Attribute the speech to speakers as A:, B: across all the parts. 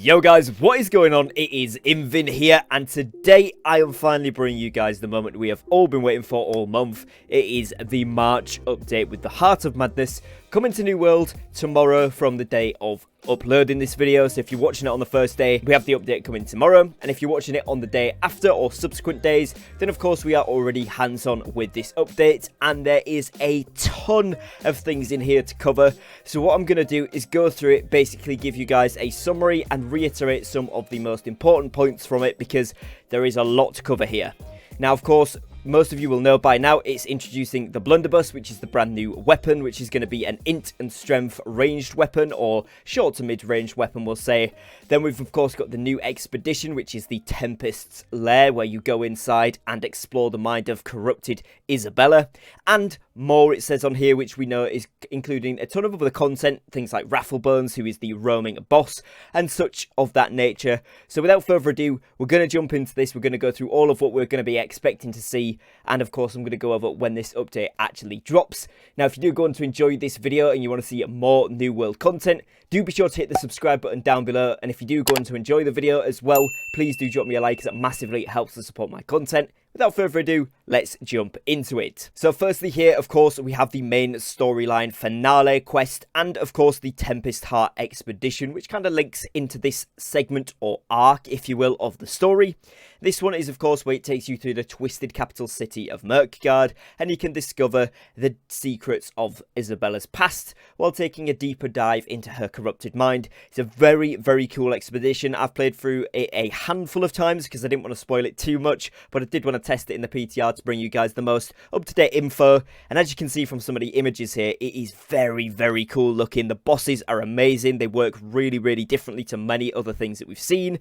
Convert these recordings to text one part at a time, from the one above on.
A: Yo guys, what is going on? It is Invin here, and today I am finally bringing you guys the moment we have all been waiting for all month. It is the March update with the Heart of Madness coming to New World tomorrow from the day of uploading this video. So if you're watching it on the first day, we have the update coming tomorrow, and if you're watching it on the day after or subsequent days, then of course we are already hands-on with this update, and there is a ton of things in here to cover. So what I'm going to do is go through it, basically give you guys a summary and reiterate some of the most important points from it, because there is a lot to cover here. Now, of course, most of you will know by now it's introducing the Blunderbuss, which is the brand new weapon, which is going to be an int and strength ranged weapon, or short to mid-range weapon, we'll say. Then we've of course got the new expedition, which is the Tempest's lair, where you go inside and explore the mind of corrupted Isabella, and more it says on here, which we know is including a ton of other content, things like Rafflebones, who is the roaming boss, and such of that nature. So without further ado, we're going to jump into this. We're going to go through all of what we're going to be expecting to see, and of course I'm going to go over when this update actually drops. Now, if you do go on to enjoy this video and you want to see more New World content, do be sure to hit the subscribe button down below, and if you do go on to enjoy the video as well, please do drop me a like, because it massively helps to support my content. Without further ado, let's jump into it. So firstly here, of course, we have the main storyline finale quest, and of course the Tempest Heart expedition, which kind of links into this segment or arc, if you will, of the story. This one is of course where it takes you through the twisted capital city of Mirkgard, and you can discover the secrets of Isabella's past while taking a deeper dive into her corrupted mind. It's a very, very cool expedition. I've played through it a handful of times because I didn't want to spoil it too much, but I did want to test it in the PTR to bring you guys the most up-to-date info. And as you can see from some of the images here, it is very, very cool looking. The bosses are amazing. They work really, really differently to many other things that we've seen.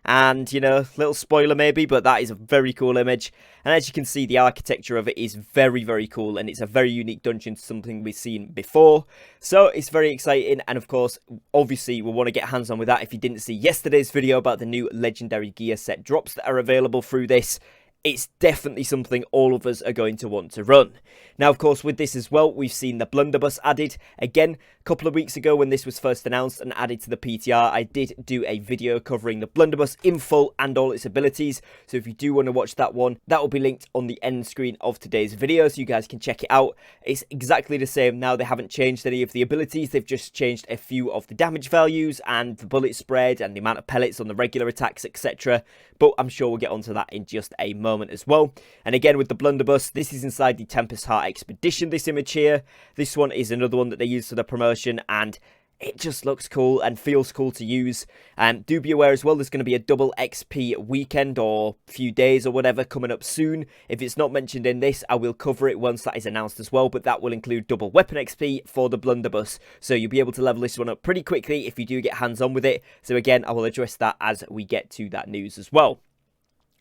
A: And, you know, little spoiler maybe, but that is a very cool image. And as you can see, the architecture of it is very, very cool, and it's a very unique dungeon to something we've seen before. So it's very exciting, and of course, obviously, we'll want to get hands-on with that. If you didn't see yesterday's video about the new legendary gear set drops that are available through this, it's definitely something all of us are going to want to run. Now, of course, with this as well, we've seen the Blunderbuss added. Again, a couple of weeks ago when this was first announced and added to the PTR, I did do a video covering the Blunderbuss in full and all its abilities. So if you do want to watch that one, that will be linked on the end screen of today's video, so you guys can check it out. It's exactly the same now. They haven't changed any of the abilities. They've just changed a few of the damage values and the bullet spread and the amount of pellets on the regular attacks, etc. But I'm sure we'll get onto that in just a moment as well. And again, with the Blunderbuss, this is inside the Tempest Heart expedition, this image here. This one is another one that they use for the promotion, and it just looks cool and feels cool to use. And do be aware as well, there's going to be a double XP weekend or few days or whatever coming up soon. If it's not mentioned in this, I will cover it once that is announced as well, but that will include double weapon XP for the Blunderbuss. So you'll be able to level this one up pretty quickly if you do get hands on with it. So again, I will address that as we get to that news as well.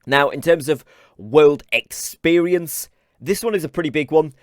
A: Now, in terms of world experience, this one is a pretty big one.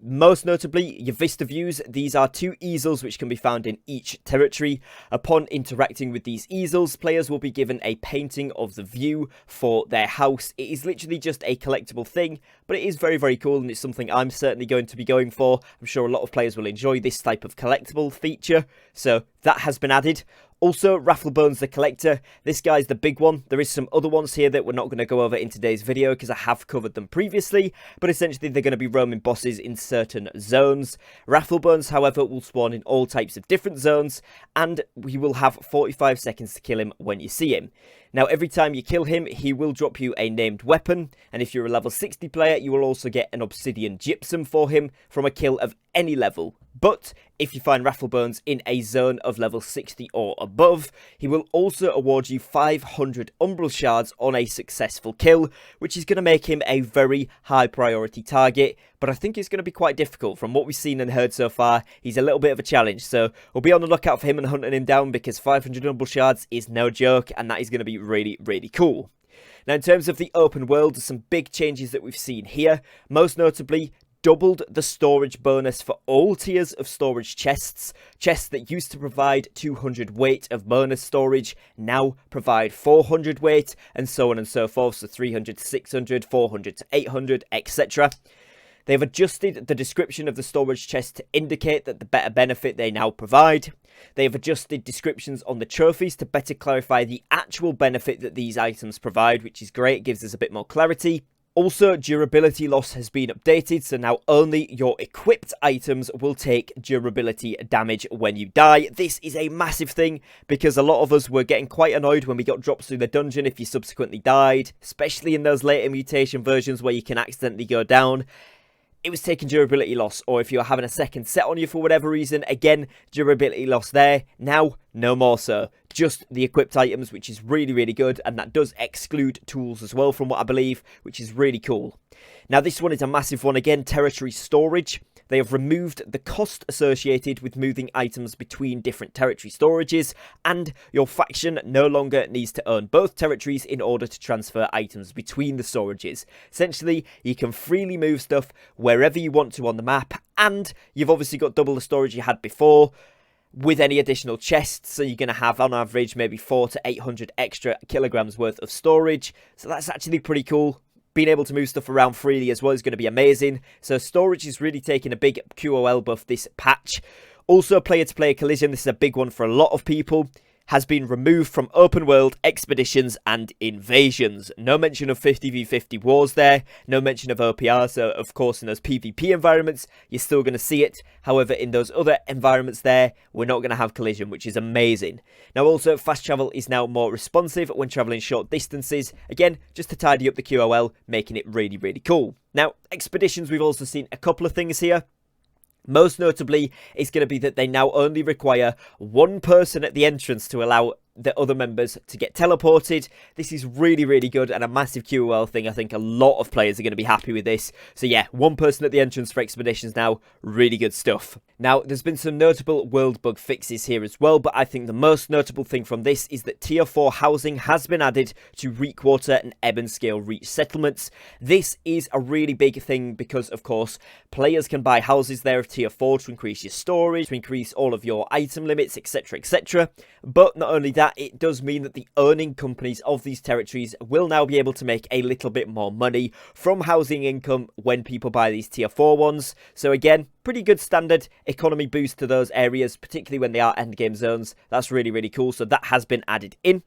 A: Most notably, your Vista views. These are 2 easels which can be found in each territory. Upon interacting with these easels, players will be given a painting of the view for their house. It is literally just a collectible thing, but it is very, very cool, and it's something I'm certainly going to be going for. I'm sure a lot of players will enjoy this type of collectible feature, so that has been added. Also, Rafflebones the Collector. This guy's the big one. There is some other ones here that we're not going to go over in today's video because I have covered them previously, but essentially they're going to be roaming bosses in certain zones. Rafflebones, however, will spawn in all types of different zones, and we will have 45 seconds to kill him when you see him. Now, every time you kill him, he will drop you a named weapon, and if you're a level 60 player, you will also get an obsidian gypsum for him from a kill of any level. But if you find Rafflebones in a zone of level 60 or above, he will also award you 500 Umbral Shards on a successful kill, which is going to make him a very high priority target. But I think it's going to be quite difficult. From what we've seen and heard so far, he's a little bit of a challenge. So we'll be on the lookout for him and hunting him down, because 500 Umbral Shards is no joke, and that is going to be really, really cool. Now, in terms of the open world, there's some big changes that we've seen here. Most notably, doubled the storage bonus for all tiers of storage chests. Chests that used to provide 200 weight of bonus storage now provide 400 weight, and so on and so forth. So 300 to 600, 400 to 800, etc. They've adjusted the description of the storage chest to indicate that the better benefit they now provide. They've adjusted descriptions on the trophies to better clarify the actual benefit that these items provide, which is great, it gives us a bit more clarity. Also, durability loss has been updated, so now only your equipped items will take durability damage when you die. This is a massive thing, because a lot of us were getting quite annoyed when we got dropped through the dungeon if you subsequently died, especially in those later mutation versions where you can accidentally go down. It was taking durability loss, or if you're having a second set on you for whatever reason, again, durability loss there. Now, no more so. Just the equipped items, which is really, really good, and that does exclude tools as well, from what I believe, which is really cool. Now, this one is a massive one again, territory storage. They have removed the cost associated with moving items between different territory storages, and your faction no longer needs to own both territories in order to transfer items between the storages. Essentially, you can freely move stuff wherever you want to on the map, and you've obviously got double the storage you had before, with any additional chests, so you're going to have on average maybe 400 to 800 extra kilograms worth of storage, so that's actually pretty cool. Being able to move stuff around freely as well is going to be amazing. So storage is really taking a big QOL buff this patch. Also, player-to-player collision, this is a big one for a lot of people, has been removed from open world, expeditions and invasions. No mention of 50v50 wars there, no mention of OPR, so of course in those PvP environments you're still going to see it. However, in those other environments there, we're not going to have collision, which is amazing. Now also, fast travel is now more responsive when travelling short distances, again just to tidy up the QOL, making it really, really cool. Now, expeditions, we've also seen a couple of things here. Most notably, it's going to be that they now only require one person at the entrance to allow the other members to get teleported. This is really, really good and a massive QOL thing. I think a lot of players are going to be happy with this. So yeah, one person at the entrance for expeditions now, really good stuff. Now, there's been some notable world bug fixes here as well, but I think the most notable thing from this is that Tier 4 housing has been added to Reekwater and Ebonscale Reach settlements. This is a really big thing because, of course, players can buy houses there of Tier 4 to increase your storage, to increase all of your item limits, etc, etc. But not only that, it does mean that the owning companies of these territories will now be able to make a little bit more money from housing income when people buy these Tier 4 ones. So again, pretty good standard economy boost to those areas, particularly when they are endgame zones. That's really, really cool. So that has been added in.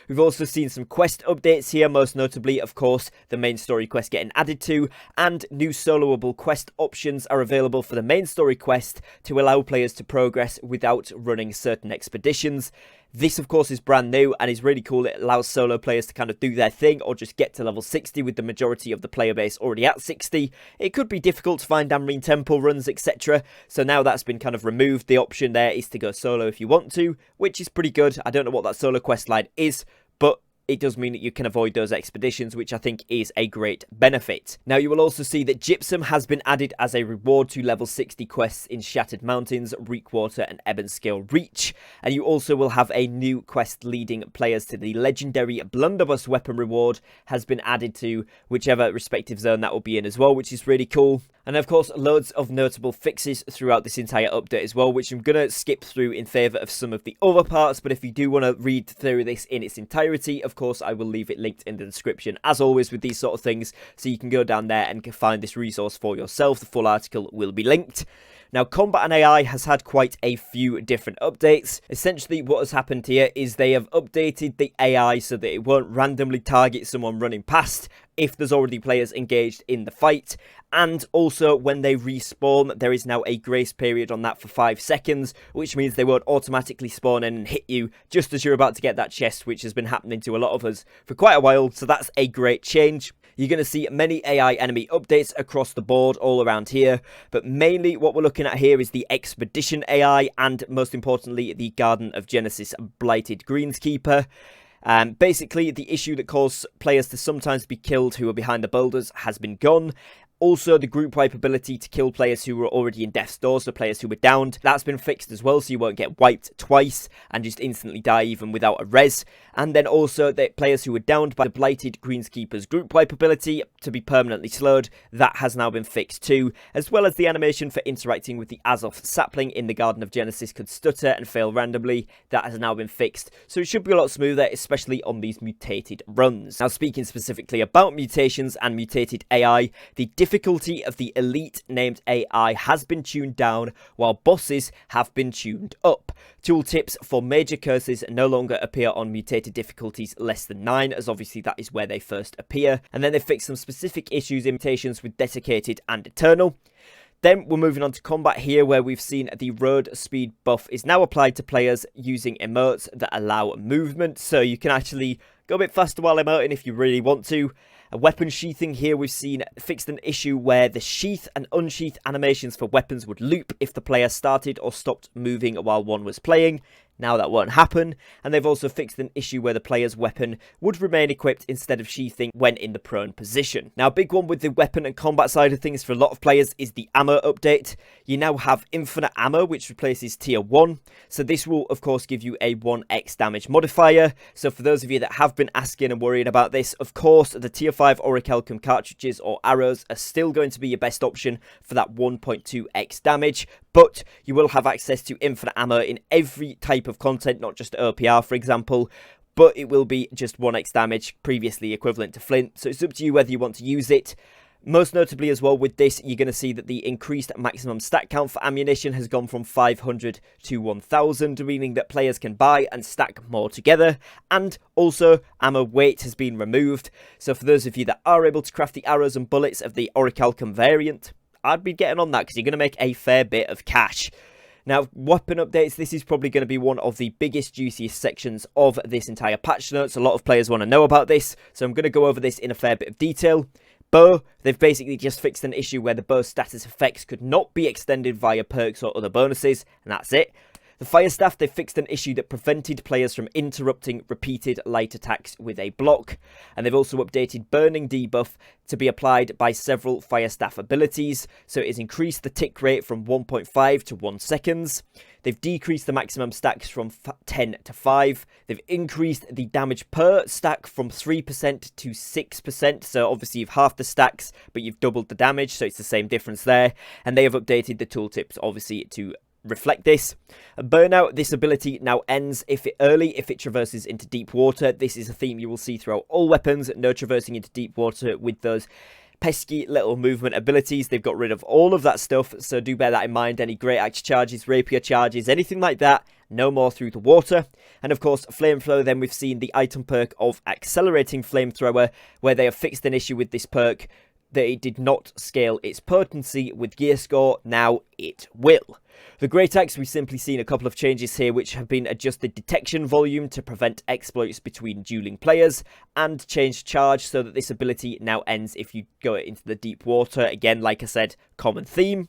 A: We've also seen some quest updates here, most notably, of course, the main story quest getting added to, and new soloable quest options are available for the main story quest to allow players to progress without running certain expeditions. This, of course, is brand new and is really cool. It allows solo players to kind of do their thing or just get to level 60 with the majority of the player base already at 60. It could be difficult to find Amrine Temple runs, etc. So now that's been kind of removed. The option there is to go solo if you want to, which is pretty good. I don't know what that solo quest line is, but it does mean that you can avoid those expeditions, which I think is a great benefit. Now, you will also see that Gypsum has been added as a reward to level 60 quests in Shattered Mountains, Reekwater and Ebonscale Reach. And you also will have a new quest leading players to the legendary Blunderbuss weapon reward has been added to whichever respective zone that will be in as well, which is really cool. And of course, loads of notable fixes throughout this entire update as well, which I'm going to skip through in favour of some of the other parts. But if you do want to read through this in its entirety, of course, I will leave it linked in the description, as always with these sort of things. So you can go down there and find this resource for yourself. The full article will be linked. Now, Combat and AI has had quite a few different updates. Essentially, what has happened here is they have updated the AI so that it won't randomly target someone running past if there's already players engaged in the fight. And also, when they respawn, there is now a grace period on that for 5 seconds, which means they won't automatically spawn in and hit you just as you're about to get that chest, which has been happening to a lot of us for quite a while. So that's a great change. You're going to see many AI enemy updates across the board all around here, but mainly what we're looking at here is the Expedition AI and, most importantly, the Garden of Genesis Blighted Greenskeeper. Basically, the issue that caused players to sometimes be killed who are behind the boulders has been gone. Also, the group wipe ability to kill players who were already in death's door, so players who were downed, that's been fixed as well, so you won't get wiped twice and just instantly die even without a res. And then also, the players who were downed by the Blighted Greenskeeper's group wipe ability to be permanently slowed, that has now been fixed too, as well as the animation for interacting with the Azoth sapling in the Garden of Genesis could stutter and fail randomly, that has now been fixed, so it should be a lot smoother, especially on these mutated runs. Now, speaking specifically about mutations and mutated AI, the difficulty of the elite named AI has been tuned down, while bosses have been tuned up. Tooltips for major curses no longer appear on mutated difficulties less than 9, as obviously that is where they first appear. And then they fixed some specific issues in mutations with Desiccated and Eternal. Then we're moving on to combat here, where we've seen the road speed buff is now applied to players using emotes that allow movement, so you can actually go a bit faster while emoting if you really want to. Weapon sheathing here, we've seen fixed an issue where the sheath and unsheath animations for weapons would loop if the player started or stopped moving while one was playing. Now that won't happen, and they've also fixed an issue where the player's weapon would remain equipped instead of sheathing when in the prone position. Now, a big one with the weapon and combat side of things for a lot of players is the ammo update. You now have infinite ammo, which replaces tier 1, so this will of course give you a 1x damage modifier. So for those of you that have been asking and worrying about this, of course the tier 5 Orichalcum cartridges or arrows are still going to be your best option for that 1.2x damage, but you will have access to infinite ammo in every type of content, not just OPR for example, but it will be just 1x damage, previously equivalent to Flint, so it's up to you whether you want to use it. Most notably as well with this, you're going to see that the increased maximum stack count for ammunition has gone from 500 to 1000, meaning that players can buy and stack more together, and also ammo weight has been removed, so for those of you that are able to craft the arrows and bullets of the Orichalcum variant, I'd be getting on that because you're going to make a fair bit of cash. Now, weapon updates, this is probably going to be one of the biggest, juiciest sections of this entire patch notes. A lot of players want to know about this, so I'm going to go over this in a fair bit of detail. Bow, they've basically just fixed an issue where the bow status effects could not be extended via perks or other bonuses, and that's it. The Fire Staff, they fixed an issue that prevented players from interrupting repeated light attacks with a block. And they've also updated Burning debuff to be applied by several Fire Staff abilities. So it has increased the tick rate from 1.5 to 1 seconds. They've decreased the maximum stacks from 10 to 5. They've increased the damage per stack from 3% to 6%. So obviously you've halved the stacks, but you've doubled the damage. So it's the same difference there. And they have updated the tooltips, obviously, to reflect this. Burnout, this ability now ends if it traverses into deep water. This is a theme you will see throughout all weapons, no traversing into deep water with those pesky little movement abilities. They've got rid of all of that stuff, so do bear that in mind. Any great axe charges, rapier charges, anything like that, no more through the water. And of course, Flamethrower, then we've seen the item perk of Accelerating Flamethrower, where they have fixed an issue with this perk that it did not scale its potency with gear score. Now it will. The Great Axe, we've simply seen a couple of changes here which have been adjusted detection volume to prevent exploits between dueling players, and changed charge so that this ability now ends if you go into the deep water. Again, like I said, common theme.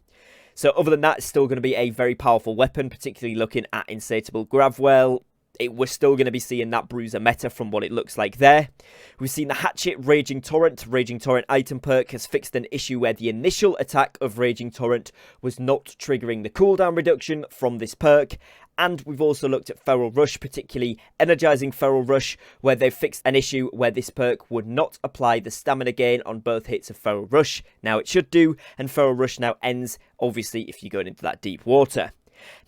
A: So other than that, it's still going to be a very powerful weapon, particularly looking at Insatiable Gravwell. We're still going to be seeing that Bruiser meta from what it looks like there. We've seen the Hatchet Raging Torrent. Raging Torrent item perk has fixed an issue where the initial attack of Raging Torrent was not triggering the cooldown reduction from this perk. And we've also looked at Feral Rush, particularly Energizing Feral Rush, where they've fixed an issue where this perk would not apply the stamina gain on both hits of Feral Rush. Now it should do, and Feral Rush now ends, obviously, if you're going into that deep water.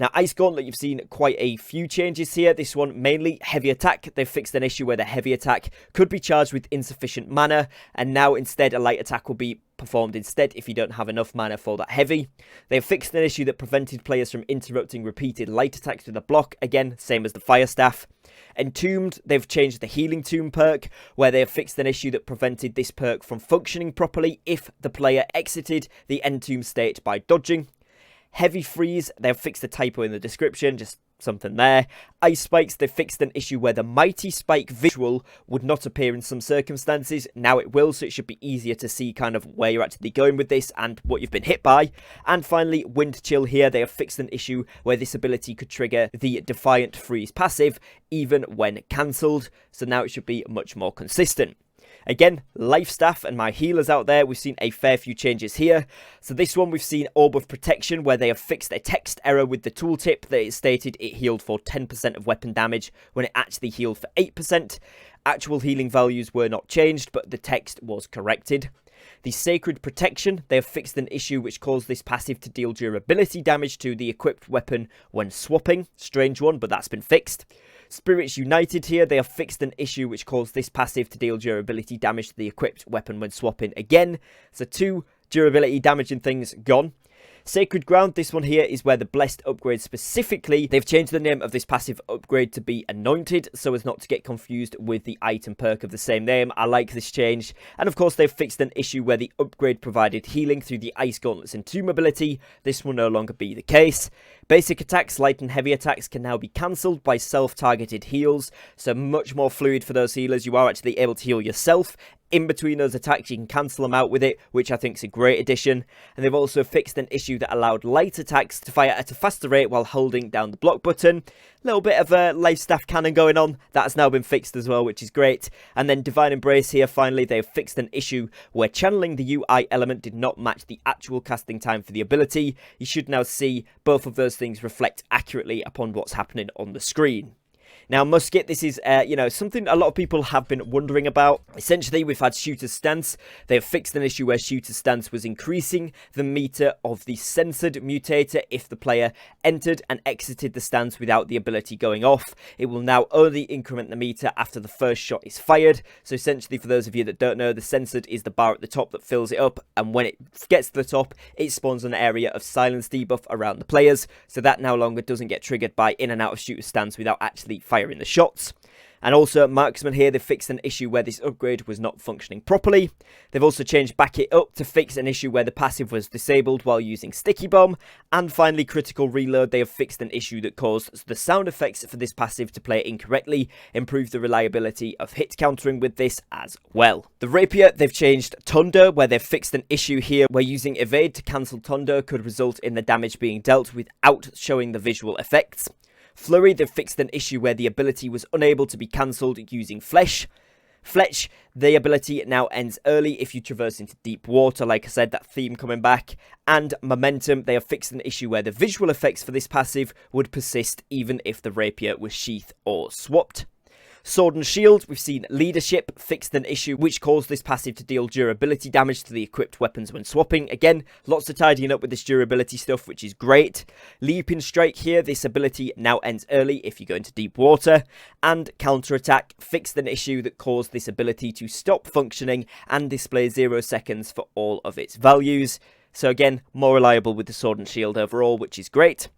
A: Now, Ice Gauntlet, you've seen quite a few changes here. This one, mainly heavy attack. They've fixed an issue where the heavy attack could be charged with insufficient mana, and now instead a light attack will be performed instead if you don't have enough mana for that heavy. They've fixed an issue that prevented players from interrupting repeated light attacks with a block. Again, same as the Fire Staff. Entombed, they've changed the Healing Tomb perk, where they have fixed an issue that prevented this perk from functioning properly if the player exited the Entombed state by dodging. Heavy Freeze, they've fixed a typo in the description, just something there. Ice Spikes, they've fixed an issue where the Mighty Spike visual would not appear in some circumstances. Now it will, so it should be easier to see kind of where you're actually going with this and what you've been hit by. And finally, Wind Chill here, they have fixed an issue where this ability could trigger the Defiant Freeze passive, even when cancelled. So now it should be much more consistent. Again, Life Staff and my healers out there, we've seen a fair few changes here. So this one, we've seen Orb of Protection, where they have fixed a text error with the tooltip that it stated it healed for 10% of weapon damage when it actually healed for 8%. Actual healing values were not changed, but the text was corrected. The Sacred Protection, they have fixed an issue which caused this passive to deal durability damage to the equipped weapon when swapping. Strange one, but that's been fixed. Spirits United here, they have fixed an issue which caused this passive to deal durability damage to the equipped weapon when swapping again. So 2 Durability, damage and things gone. Sacred Ground, this one here is where the Blessed upgrade specifically. They've changed the name of this passive upgrade to be Anointed so as not to get confused with the item perk of the same name. I like this change. And of course, they've fixed an issue where the upgrade provided healing through the Ice Gauntlet's Entomb ability. This will no longer be the case. Basic attacks, light and heavy attacks can now be cancelled by self-targeted heals. So much more fluid for those healers. You are actually able to heal yourself. In between those attacks, you can cancel them out with it, which I think is a great addition. And they've also fixed an issue that allowed light attacks to fire at a faster rate while holding down the block button. Little bit of a life staff cannon going on. That has now been fixed as well, which is great. And then Divine Embrace here, finally, they've fixed an issue where channeling the UI element did not match the actual casting time for the ability. You should now see both of those things reflect accurately upon what's happening on the screen. Now, Musket, this is, something a lot of people have been wondering about. Essentially, we've had Shooter's Stance. They have fixed an issue where Shooter's Stance was increasing the meter of the censored mutator if the player entered and exited the stance without the ability going off. It will now only increment the meter after the first shot is fired. So essentially, for those of you that don't know, the censored is the bar at the top that fills it up. And when it gets to the top, it spawns an area of silence debuff around the players. So that no longer doesn't get triggered by in and out of Shooter's Stance without actually firing the shots. And also Marksman here, they've fixed an issue where this upgrade was not functioning properly. They've also changed Back It Up to fix an issue where the passive was disabled while using Sticky Bomb. And finally, Critical Reload, they have fixed an issue that caused the sound effects for this passive to play incorrectly, improved the reliability of hit countering with this as well. The Rapier, they've changed Thunder, where they've fixed an issue here where using Evade to cancel Thunder could result in the damage being dealt without showing the visual effects. Flurry, they've fixed an issue where the ability was unable to be cancelled using Fletch. The ability now ends early if you traverse into deep water, like I said, that theme coming back. And Momentum, they have fixed an issue where the visual effects for this passive would persist even if the Rapier was sheathed or swapped. Sword and Shield, we've seen Leadership fixed an issue which caused this passive to deal durability damage to the equipped weapons when swapping. Again, lots of tidying up with this durability stuff, which is great. Leaping Strike here, this ability now ends early if you go into deep water. And Counterattack fixed an issue that caused this ability to stop functioning and display 0 seconds for all of its values. So again, more reliable with the Sword and Shield overall, which is great.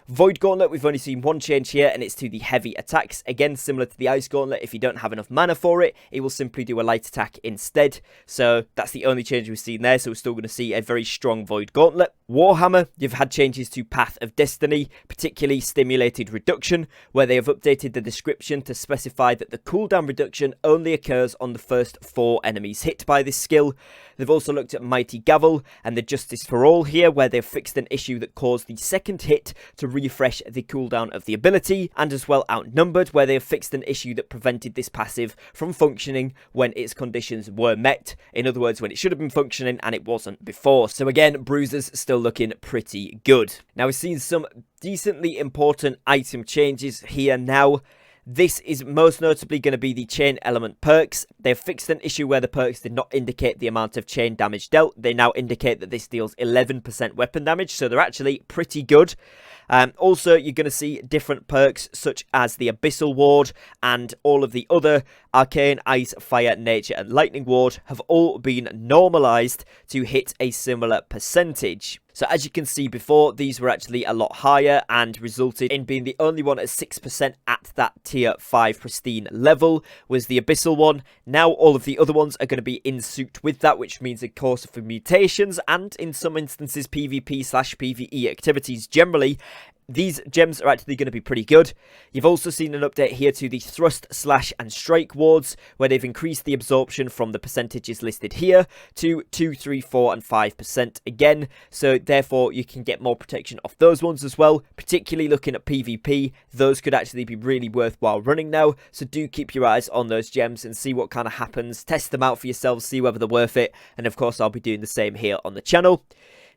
A: Void Gauntlet, we've only seen one change here, and it's to the heavy attacks. Again, similar to the Ice Gauntlet, if you don't have enough mana for it, it will simply do a light attack instead. So that's the only change we've seen there, so we're still going to see a very strong Void Gauntlet. Warhammer, you've had changes to Path of Destiny, particularly Stimulated Reduction, where they have updated the description to specify that the cooldown reduction only occurs on the first 4 enemies hit by this skill. They've also looked at Mighty Gavel and the Justice for All here, where they've fixed an issue that caused the second hit to refresh the cooldown of the ability, and as well Outnumbered, where they have fixed an issue that prevented this passive from functioning when its conditions were met. In other words, when it should have been functioning and it wasn't before. So again, Bruiser's still looking pretty good. Now we've seen some decently important item changes here now. This is most notably going to be the chain element perks. They've fixed an issue where the perks did not indicate the amount of chain damage dealt. They now indicate that this deals 11% weapon damage, so they're actually pretty good. Also, you're going to see different perks such as the Abyssal Ward and all of the other Arcane, Ice, Fire, Nature and Lightning Ward have all been normalized to hit a similar percentage. So as you can see before, these were actually a lot higher and resulted in being the only one at 6% at that tier 5 pristine level was the Abyssal one. Now all of the other ones are going to be in suit with that, which means of course for mutations and in some instances PvP/PvE activities generally, these gems are actually going to be pretty good. You've also seen an update here to the Thrust, Slash and Strike wards, where they've increased the absorption from the percentages listed here to 2, 3, 4 and 5% again. So therefore you can get more protection off those ones as well, particularly looking at PvP. Those could actually be really worthwhile running now. So do keep your eyes on those gems and see what kind of happens. Test them out for yourselves, see whether they're worth it. And of course I'll be doing the same here on the channel.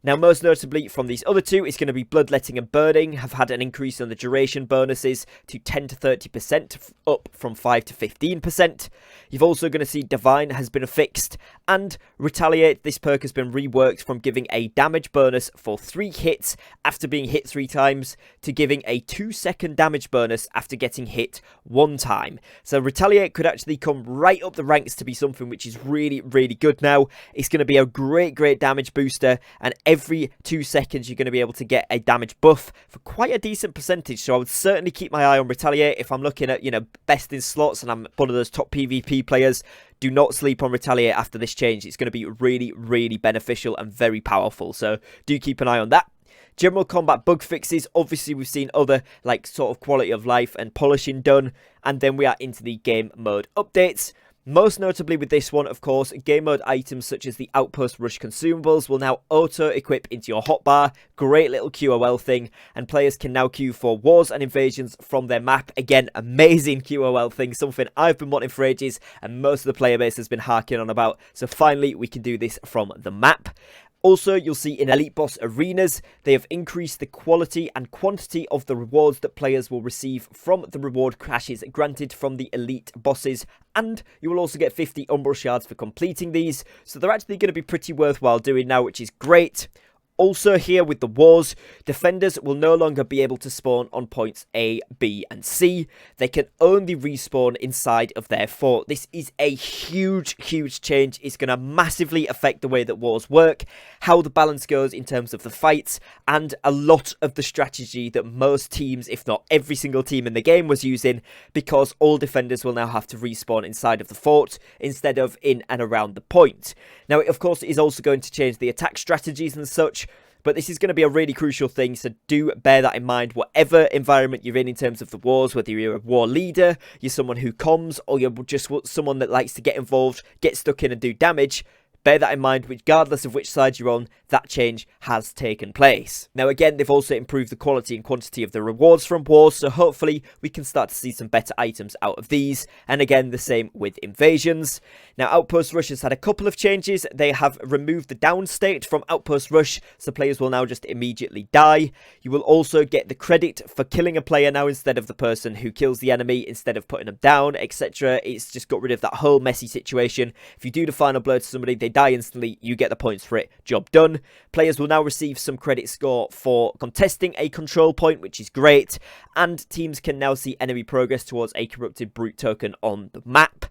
A: Now, most notably from these other two, it's going to be Bloodletting and Burning have had an increase on the duration bonuses to 10 to 30%, up from 5 to 15%. You've also going to see Divine has been fixed, and Retaliate, this perk has been reworked from giving a damage bonus for 3 hits after being hit 3 times to giving a 2-second damage bonus after getting hit 1 time. So Retaliate could actually come right up the ranks to be something which is really, really good now. It's going to be a great damage booster, and every 2 seconds you're going to be able to get a damage buff for quite a decent percentage. So I would certainly keep my eye on Retaliate if I'm looking at, you know, best in slots and I'm one of those top PvP players. Do not sleep on Retaliate after this change. It's going to be really, really beneficial and very powerful. So do keep an eye on that. General combat bug fixes. Obviously, we've seen other, like, sort of quality of life and polishing done. And then we are into the game mode updates. Most notably with this one, of course, game mode items such as the Outpost Rush consumables will now auto-equip into your hotbar. Great little QOL thing, and players can now queue for wars and invasions from their map. Again, amazing QOL thing, something I've been wanting for ages, and most of the player base has been harking on about. So finally, we can do this from the map. Also, you'll see in Elite Boss Arenas, they have increased the quality and quantity of the rewards that players will receive from the reward crashes granted from the Elite Bosses, and you will also get 50 Umbral Shards for completing these, so they're actually going to be pretty worthwhile doing now, which is great. Also here with the wars, defenders will no longer be able to spawn on points A, B and C. They can only respawn inside of their fort. This is a huge change. It's going to massively affect the way that wars work, how the balance goes in terms of the fights, and a lot of the strategy that most teams, if not every single team in the game, was using, because all defenders will now have to respawn inside of the fort instead of in and around the point. Now, of course, it is also going to change the attack strategies and such, but this is going to be a really crucial thing, so do bear that in mind. Whatever environment you're in terms of the wars, whether you're a war leader, you're someone who comms, or you're just someone that likes to get involved, get stuck in and do damage, bear that in mind. Regardless of which side you're on, that change has taken place. Now again, they've also improved the quality and quantity of the rewards from wars, so hopefully we can start to see some better items out of these. And again, the same with invasions. Now Outpost Rush has had a couple of changes. They have removed the down state from Outpost Rush, so players will now just immediately die. You will also get the credit for killing a player now instead of the person who kills the enemy, instead of putting them down, etc. It's just got rid of that whole messy situation. If you do the final blow to somebody, they die instantly, you get the points for it, job done. Players will now receive some credit score for contesting a control point, which is great, and teams can now see enemy progress towards a corrupted brute token on the map.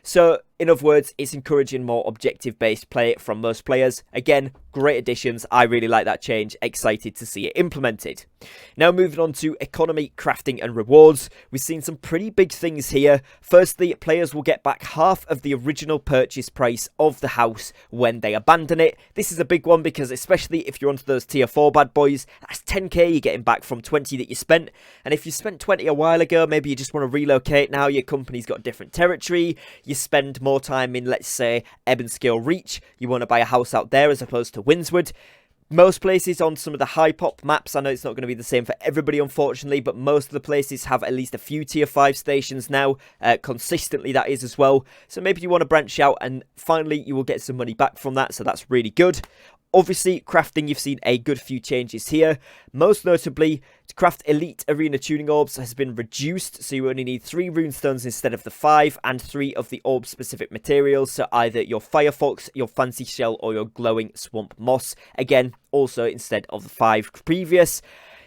A: So, in other words, it's encouraging more objective-based play from most players. Again, great additions. I really like that change. Excited to see it implemented. Now moving on to economy, crafting and rewards. We've seen some pretty big things here. Firstly, players will get back half of the original purchase price of the house when they abandon it. This is a big one because especially if you're onto those tier 4 bad boys, that's 10k you're getting back from 20 that you spent. And if you spent 20 a while ago, maybe you just want to relocate now, your company's got a different territory, you spend more time in, let's say, Ebonscale Reach, you want to buy a house out there as opposed to Windswood. Most places on some of the high pop maps, I know it's not going to be the same for everybody unfortunately, but most of the places have at least a few tier 5 stations now, consistently that is as well. So maybe you want to branch out and finally you will get some money back from that, so that's really good. Obviously, crafting, you've seen a good few changes here. Most notably, to craft Elite Arena Tuning Orbs has been reduced, so you only need 3 runestones instead of the 5, and 3 of the orb-specific materials, so either your Firefox, your Fancy Shell, or your Glowing Swamp Moss. Again, also instead of the 5 previous.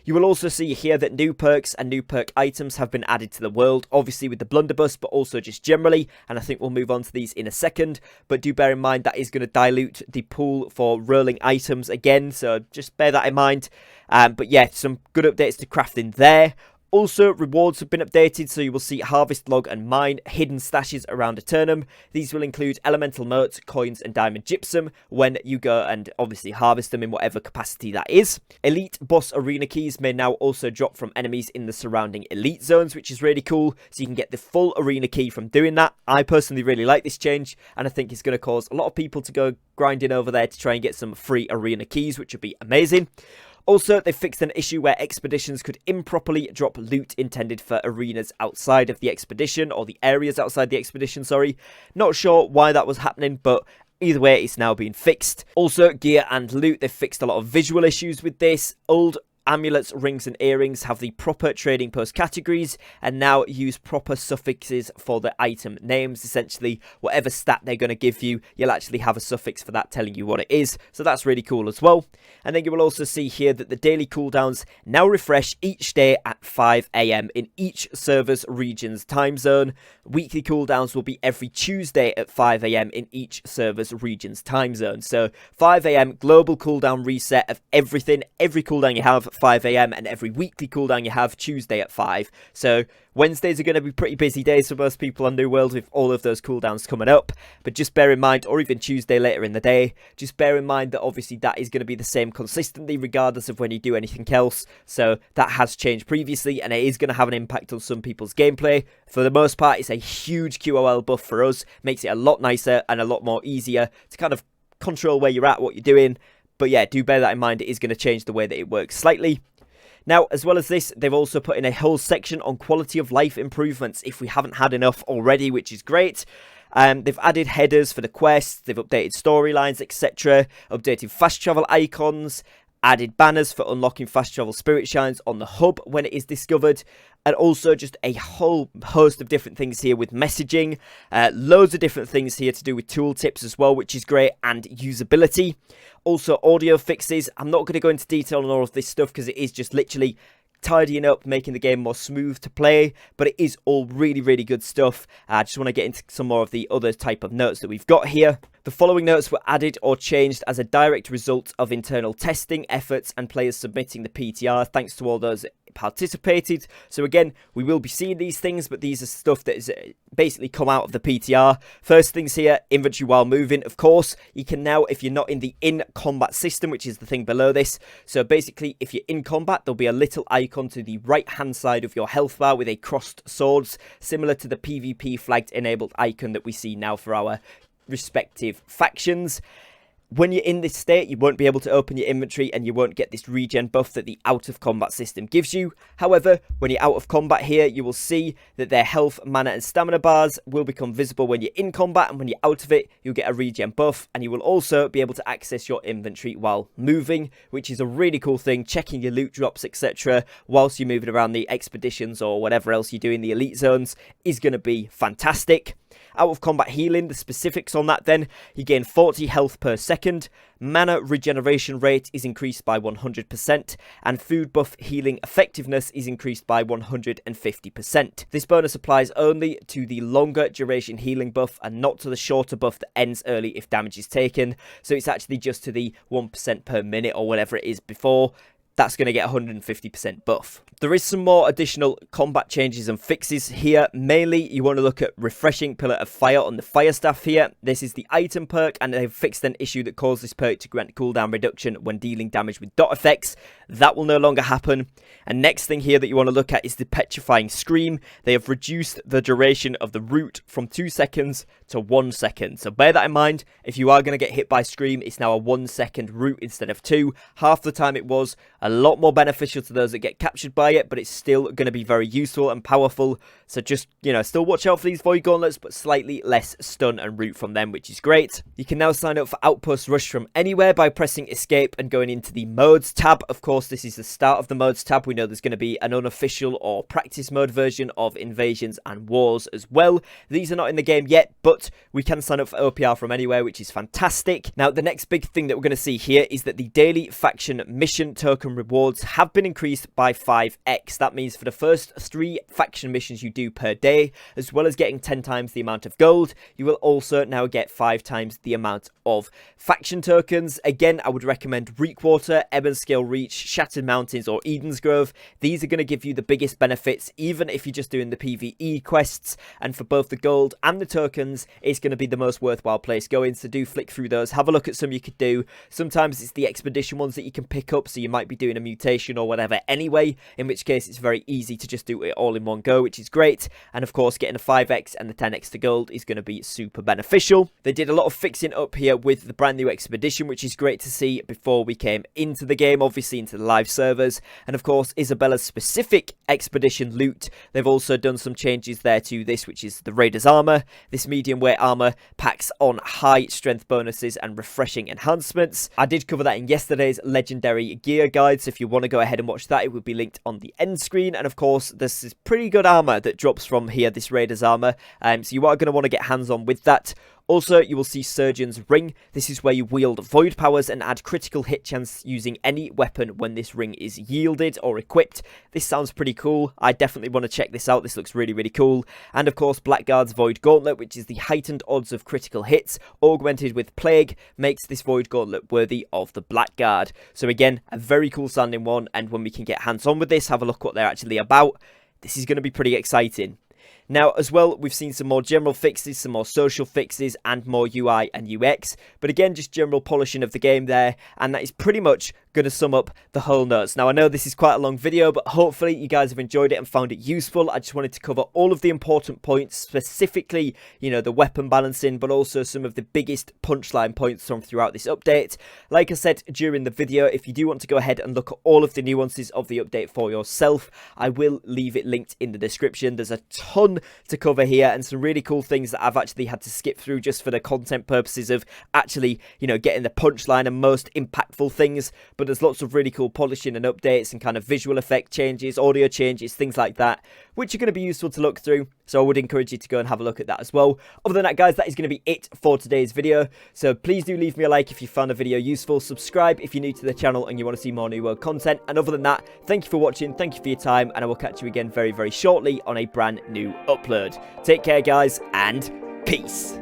A: You will also see here that new perks and new perk items have been added to the world, obviously with the Blunderbuss, but also just generally, and I think we'll move on to these in a second, but do bear in mind that is going to dilute the pool for rolling items again, so just bear that in mind. But yeah, some good updates to crafting there. Also, rewards have been updated, so you will see Harvest, Log and Mine hidden stashes around Eternum. These will include elemental motes, coins and diamond gypsum when you go and obviously harvest them in whatever capacity that is. Elite Boss Arena keys may now also drop from enemies in the surrounding elite zones, which is really cool, so you can get the full arena key from doing that. I personally really like this change, and I think it's going to cause a lot of people to go grinding over there to try and get some free arena keys, which would be amazing. Also, they fixed an issue where expeditions could improperly drop loot intended for arenas outside of the expedition, or the areas outside the expedition, sorry. Not sure why that was happening, but Either way, it's now been fixed. Also, gear and loot, they've fixed a lot of visual issues with this. Old amulets, rings and earrings have the proper trading post categories and now use proper suffixes for the item names. Essentially, whatever stat they're going to give you, you'll actually have a suffix for that telling you what it is. So that's really cool as well. And then you will also see here that the daily cooldowns now refresh each day at 5 AM in each server's region's time zone. Weekly cooldowns will be every Tuesday at 5 AM in each server's region's time zone. So 5 AM global cooldown reset of everything. Every cooldown you have 5 AM and every weekly cooldown you have Tuesday at 5. So Wednesdays are going to be pretty busy days for most people on New World with all of those cooldowns coming up. But just bear in mind, or even Tuesday later in the day, just bear in mind that obviously that is going to be the same consistently regardless of when you do anything else. So that has changed previously and it is going to have an impact on some people's gameplay. For the most part, it's a huge QOL buff for us. Makes it a lot nicer and a lot more easier to kind of control where you're at, what you're doing. But yeah, do bear that in mind. It is going to change the way that it works slightly. Now, as well as this, they've also put in a whole section on quality of life improvements if we haven't had enough already, which is great. They've added headers for the quests, they've updated storylines, etc., updated fast travel icons, added banners for unlocking fast travel spirit shines on the hub when it is discovered, and also just a whole host of different things here with messaging, loads of different things here to do with tooltips as well, which is great, and usability. Also audio fixes. I'm not going to go into detail on all of this stuff because it is just literally tidying up, making the game more smooth to play, but it is all really, really good stuff. I just want to get into some more of the other type of notes that we've got here. The following notes were added or changed as a direct result of internal testing efforts and players submitting the PTR. Thanks to all those that participated. So again, we will be seeing these things, but these are stuff that is basically come out of the PTR. First things here, inventory while moving. Of course, you can now, if you're not in the in-combat system, which is the thing below this. So basically, if you're in combat, there'll be a little icon to the right-hand side of your health bar with a crossed swords, similar to the PvP flagged enabled icon that we see now for our respective factions. When you're in this state, you won't be able to open your inventory and you won't get this regen buff that the out of combat system gives you. However, when you're out of combat here, you will see that their health, mana and stamina bars will become visible when you're in combat, and when you're out of it, you'll get a regen buff, and you will also be able to access your inventory while moving, which is a really cool thing, checking your loot drops, etc. whilst you're moving around the expeditions or whatever else you do in the elite zones is going to be fantastic. Out of combat healing, the specifics on that then, you gain 40 health per second, mana regeneration rate is increased by 100%, and food buff healing effectiveness is increased by 150%. This bonus applies only to the longer duration healing buff and not to the shorter buff that ends early if damage is taken, so it's actually just to the 1% per minute or whatever it is before. That's going to get 150% buff. There is some more additional combat changes and fixes here. Mainly, you want to look at refreshing Pillar of Fire on the fire staff here. This is the item perk, and they've fixed an issue that caused this perk to grant cooldown reduction when dealing damage with dot effects. That will no longer happen. And next thing here that you want to look at is the Petrifying Scream. They have reduced the duration of the root from 2 seconds to 1 second. So bear that in mind. If you are going to get hit by Scream, it's now a 1 second root instead of 2. Half the time it was. A lot more beneficial to those that get captured by it, but it's still going to be very useful and powerful. So just, still watch out for these Void Gauntlets, but slightly less stun and root from them, which is great. You can now sign up for Outpost Rush from anywhere by pressing Escape and going into the Modes tab. Of course, this is the start of the Modes tab. We know there's going to be an unofficial or practice mode version of Invasions and Wars as well. These are not in the game yet, but we can sign up for OPR from anywhere, which is fantastic. Now, the next big thing that we're going to see here is that the daily faction mission token rewards have been increased by 5x. That means for the first 3 faction missions you do per day, as well as getting 10 times the amount of gold, you will also now get 5 times the amount of faction tokens. Again, I would recommend Reekwater, Ebonscale Reach, Shattered Mountains or Eden's Grove. These are going to give you the biggest benefits, even if you're just doing the PvE quests, and for both the gold and the tokens, it's going to be the most worthwhile place going. So do flick through those, have a look at some you could do. Sometimes it's the expedition ones that you can pick up, so you might be doing doing a mutation or whatever anyway, in which case it's very easy to just do it all in one go, which is great. And of course, getting a 5x and the 10x to gold is going to be super beneficial. They did a lot of fixing up here with the brand new expedition, which is great to see before we came into the game, obviously into the live servers. And of course, Isabella's specific expedition loot, they've also done some changes there to this, which is the Raider's armor. This medium weight armor packs on high strength bonuses and refreshing enhancements. I did cover that in yesterday's legendary gear guide, so if you want to go ahead and watch that, it would be linked on the end screen. And of course, this is pretty good armor that drops from here, this Raider's armor, so you are going to want to get hands on with that. Also, you will see Surgeon's Ring. This is where you wield void powers and add critical hit chance using any weapon when this ring is yielded or equipped. This sounds pretty cool. I definitely want to check this out. This looks really, really cool. And of course, Blackguard's Void Gauntlet, which is the heightened odds of critical hits, augmented with Plague, makes this Void Gauntlet worthy of the Blackguard. So again, a very cool sounding one, and when we can get hands on with this, have a look what they're actually about, this is going to be pretty exciting. Now, as well, we've seen some more general fixes, some more social fixes, and more UI and UX. But again, just general polishing of the game there, and that is pretty much going to sum up the whole notes. Now, I know this is quite a long video, but hopefully you guys have enjoyed it and found it useful. I just wanted to cover all of the important points, specifically, you know, the weapon balancing, but also some of the biggest punchline points from throughout this update. Like I said during the video, if you do want to go ahead and look at all of the nuances of the update for yourself, I will leave it linked in the description. There's a ton to cover here and some really cool things that I've actually had to skip through just for the content purposes of actually, you know, getting the punchline and most impactful things. But there's lots of really cool polishing and updates and kind of visual effect changes, audio changes, things like that, which are going to be useful to look through. So I would encourage you to go and have a look at that as well. Other than that, guys, that is going to be it for today's video. So please do leave me a like if you found the video useful. Subscribe if you're new to the channel and you want to see more New World content. And other than that, thank you for watching. Thank you for your time. And I will catch you again very, very shortly on a brand new upload. Take care, guys, and peace.